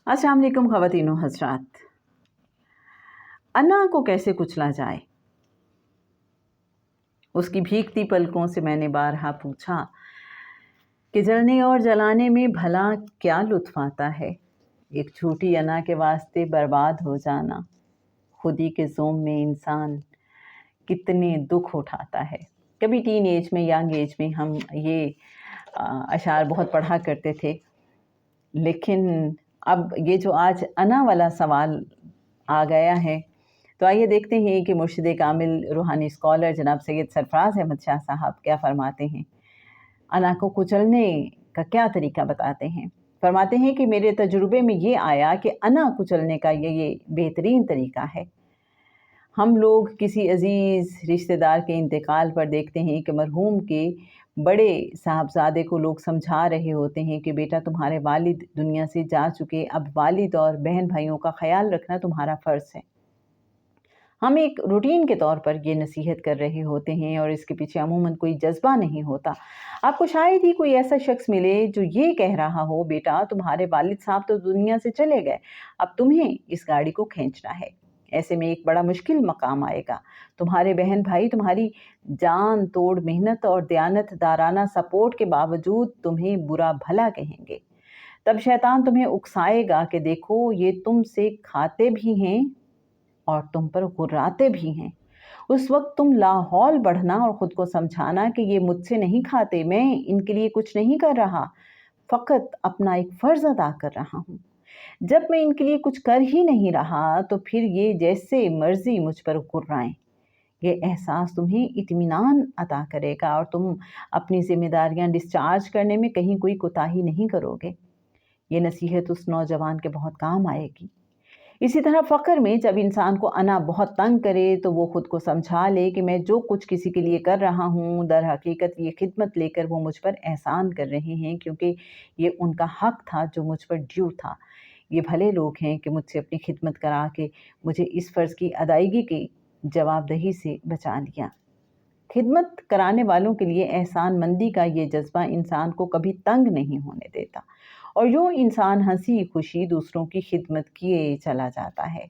अस्सलाम वालेकुम ख़वातीन व हज़रात। अना को कैसे कुचला जाए, उसकी भीगती पलकों से मैंने बारहा पूछा कि जलने और जलाने में भला क्या लुत्फ़ आता है। एक छोटी अना के वास्ते बर्बाद हो जाना, खुदी के ज़ोम में इंसान कितने दुख उठाता है। कभी टीन एज में, यंग एज में हम ये अशार बहुत पढ़ा करते थे, लेकिन अब ये जो आज अना वाला सवाल आ गया है, तो आइए देखते हैं कि मुर्शिद कामिल रूहानी स्कॉलर जनाब सैयद सरफराज अहमद शाह साहब क्या फरमाते हैं। अना को कुचलने का क्या तरीका बताते हैं। फरमाते हैं कि मेरे तजुर्बे में ये आया कि अना कुचलने का ये बेहतरीन तरीका है। हम लोग किसी अज़ीज़ रिश्तेदार के इंतकाल पर देखते हैं कि मरहूम के बड़े साहबजादे को लोग समझा रहे होते हैं कि बेटा तुम्हारे वालिद दुनिया से जा चुके, अब वालिद और बहन भाइयों का ख्याल रखना तुम्हारा फ़र्ज़ है। हम एक रूटीन के तौर पर ये नसीहत कर रहे होते हैं और इसके पीछे अमूमन कोई जज्बा नहीं होता। आपको शायद ही कोई ऐसा शख्स मिले जो ये कह रहा हो, बेटा तुम्हारे वालिद साहब तो दुनिया से चले गए, अब तुम्हें इस गाड़ी को खींचना है। ऐसे में एक बड़ा मुश्किल मकाम आएगा। तुम्हारे बहन भाई तुम्हारी जान तोड़ मेहनत और दयानतदाराना सपोर्ट के बावजूद तुम्हें बुरा भला कहेंगे। तब शैतान तुम्हें उकसाएगा कि देखो ये तुमसे खाते भी हैं और तुम पर गुर्राते भी हैं। उस वक्त तुम लाहौल बढ़ना और ख़ुद को समझाना कि ये मुझसे नहीं खाते, मैं इनके लिए कुछ नहीं कर रहा, फ़कत अपना एक फ़र्ज़ अदा कर रहा हूँ। जब मैं इनके लिए कुछ कर ही नहीं रहा तो फिर ये जैसे मर्ज़ी मुझ पर गुर्राएं। ये एहसास तुम्हें इत्मीनान अता करेगा और तुम अपनी ज़िम्मेदारियाँ डिस्चार्ज करने में कहीं कोई कोताही नहीं करोगे। ये नसीहत उस नौजवान के बहुत काम आएगी। इसी तरह फ़क्र में जब इंसान को अना बहुत तंग करे तो वो ख़ुद को समझा ले कि मैं जो कुछ किसी के लिए कर रहा हूँ, दर हकीकत ये खिदमत लेकर वो मुझ पर एहसान कर रहे हैं, क्योंकि ये उनका हक़ था जो मुझ पर ड्यू था। ये भले लोग हैं कि मुझसे अपनी खिदमत करा के मुझे इस फ़र्ज़ की अदायगी की जवाबदेही से बचा लिया। खिदमत कराने वालों के लिए एहसान मंदी का ये जज्बा इंसान को कभी तंग नहीं होने देता और यूँ इंसान हंसी खुशी दूसरों की खिदमत किए चला जाता है।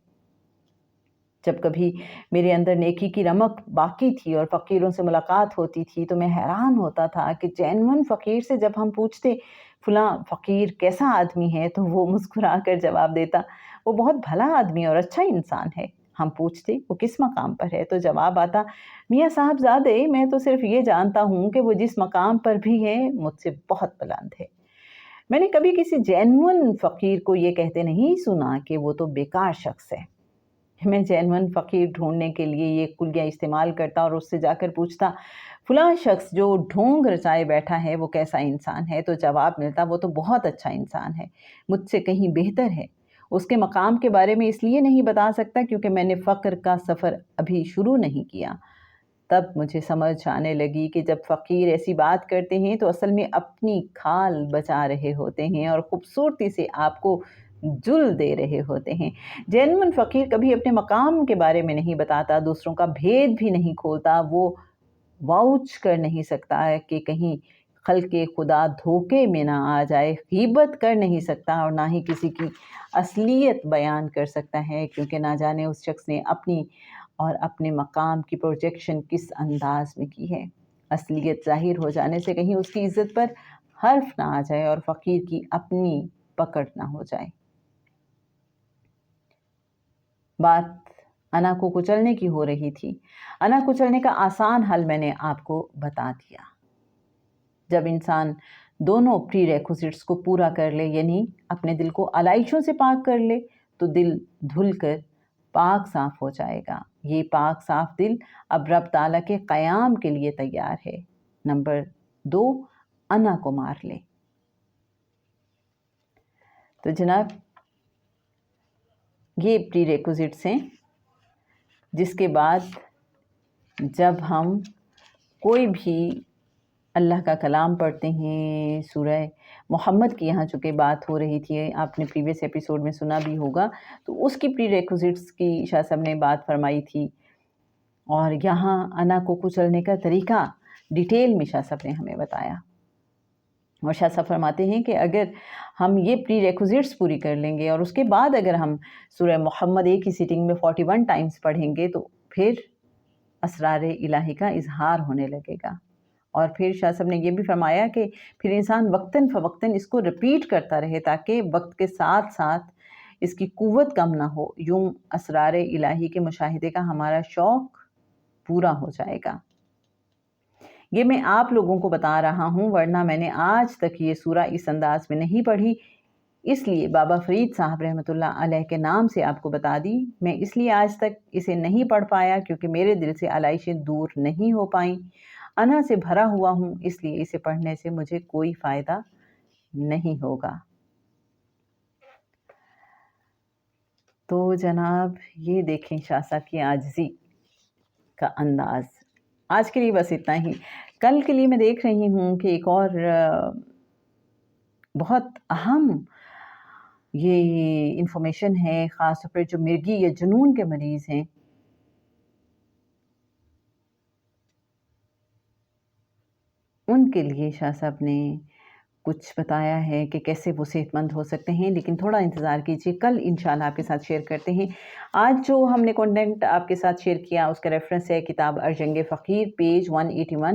जब कभी मेरे अंदर नेकी की रमक बाकी थी और फ़कीरों से मुलाकात होती थी तो मैं हैरान होता था कि जेन्युइन फ़कीर से जब हम पूछते फ़लाँ फ़कीर कैसा आदमी है, तो वो मुस्कुरा कर जवाब देता वो बहुत भला आदमी और अच्छा इंसान है। हम पूछते वो किस मकाम पर है, तो जवाब आता मियाँ साहबज़ादे मैं तो सिर्फ़ ये जानता हूँ कि वो जिस मकाम पर भी है मुझसे बहुत बुलंद है। मैंने कभी किसी जेन्युइन फ़कीर को ये कहते नहीं सुना कि वो तो बेकार शख्स है। मैं जेन्युइन फ़कीर ढूँढने के लिए ये कुलियाँ इस्तेमाल करता और उससे जाकर पूछता फ़लाँ शख्स जो ढोंग रचाए बैठा है वो कैसा इंसान है, तो जवाब मिलता वो तो बहुत अच्छा इंसान है, मुझसे कहीं बेहतर है। उसके मकाम के बारे में इसलिए नहीं बता सकता क्योंकि मैंने फ़क्र का सफ़र अभी शुरू नहीं किया। तब मुझे समझ आने लगी कि जब फ़कीर ऐसी बात करते हैं तो असल में अपनी खाल बचा रहे होते हैं और ख़ूबसूरती से आपको जुल दे रहे होते हैं। जेन्युइन फ़कीर कभी अपने मकाम के बारे में नहीं बताता, दूसरों का भेद भी नहीं खोलता, वो वाउच कर नहीं सकता है कि कहीं खल्क़े खुदा धोखे में ना आ जाए, ग़ीबत कर नहीं सकता और ना ही किसी की असलियत बयान कर सकता है, क्योंकि ना जाने उस शख्स ने अपनी और अपने मकाम की प्रोजेक्शन किस अंदाज में की है। असलियत ज़ाहिर हो जाने से कहीं उसकी इज़्ज़त पर हर्फ ना आ जाए और फ़कीर की अपनी पकड़ ना हो जाए। बात अना को कुचलने की हो रही थी। अना कुचलने का आसान हल मैंने आपको बता दिया। जब इंसान दोनों प्रीरेक्विजिट्स को पूरा कर ले, यानी अपने दिल को आलाइशों से पाक कर ले, तो दिल धुल कर पाक साफ़ हो जाएगा। ये पाक साफ़ दिल अब रब ताला के क़याम के लिए तैयार है। नंबर 2, अना को मार ले। तो जनाब ये प्रीरेक्विजिट्स हैं, जिसके बाद जब हम कोई भी अल्लाह का कलाम पढ़ते हैं, सूरह मोहम्मद की यहाँ चूँकि बात हो रही थी, आपने प्रीवियस एपिसोड में सुना भी होगा, तो उसकी प्रीरेक्विजिट्स की शाह साहब ने बात फरमाई थी और यहाँ अना को कुचलने का तरीका डिटेल में शाह साहब ने हमें बताया। اور شاہ صاحب فرماتے ہیں کہ اگر ہم یہ پری ریکوزٹس پوری کر لیں گے اور اس کے بعد اگر ہم سورہ محمد ایک ہی سیٹنگ میں 41 ٹائمز پڑھیں گے تو پھر اسرار الہی کا اظہار ہونے لگے گا. اور پھر شاہ صاحب نے یہ بھی فرمایا کہ پھر انسان وقتاً فوقتاً اس کو رپیٹ کرتا رہے تاکہ وقت کے ساتھ ساتھ اس کی قوت کم نہ ہو. یوں اسرار الہی کے مشاہدے کا ہمارا شوق پورا ہو جائے گا. یہ میں آپ لوگوں کو بتا رہا ہوں، ورنہ میں نے آج تک یہ سورہ اس انداز میں نہیں پڑھی، اس لیے بابا فرید صاحب رحمۃ اللہ علیہ کے نام سے آپ کو بتا دی. میں اس لیے آج تک اسے نہیں پڑھ پایا کیونکہ میرے دل سے علائشیں دور نہیں ہو پائیں. انا سے بھرا ہوا ہوں، اس لیے اسے پڑھنے سے مجھے کوئی فائدہ نہیں ہوگا. تو جناب یہ دیکھیں شاہ صاحب کی عاجزی کا انداز. آج کے لیے بس اتنا ہی. کل کے لیے میں دیکھ رہی ہوں کہ ایک اور بہت اہم یہ انفارمیشن ہے، خاص طور پر جو مرگی یا جنون کے مریض ہیں ان کے لیے شاہ صاحب نے کچھ بتایا ہے کہ کیسے وہ صحت مند ہو سکتے ہیں. لیکن تھوڑا انتظار کیجیے، کل انشاءاللہ آپ کے ساتھ شیئر کرتے ہیں. آج جو ہم نے کنٹینٹ آپ کے ساتھ شیئر کیا اس کا ریفرنس ہے کتاب ارجنگ فقیر، پیج 181.